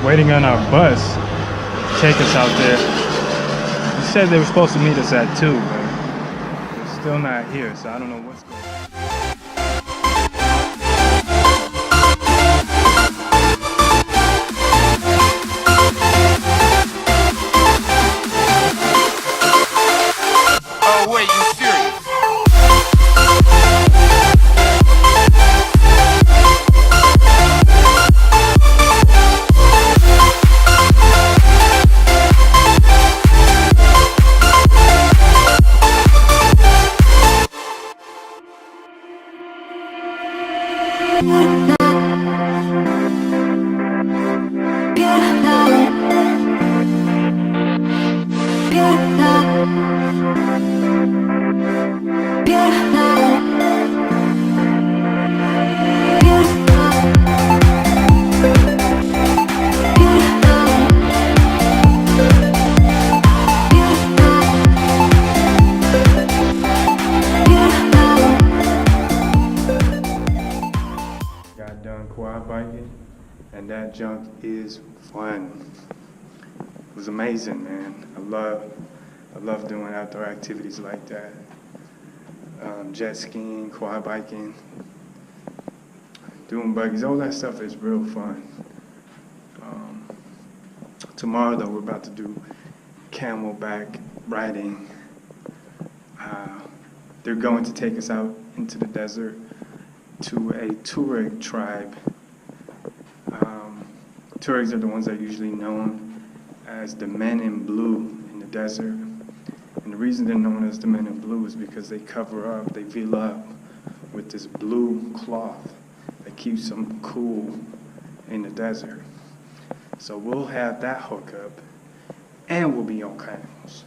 Waiting on our bus to take us out there. They said they were supposed to meet us at 2, but they're still not here, so I don't know what's going on. Oh wait, you serious? Got done quad biking, and that junk is fun. It was amazing, man. I love doing outdoor activities like that. Jet skiing, quad biking, doing buggies, all that stuff is real fun. Tomorrow though, we're about to do camelback riding. They're going to take us out into the desert to a Tuareg tribe. Tuaregs are the ones that are usually known as the men in blue in the desert. And the reason they're known as the men in blue is because they cover up, they veil up with this blue cloth that keeps them cool in the desert. So we'll have that hookup, and we'll be on camels.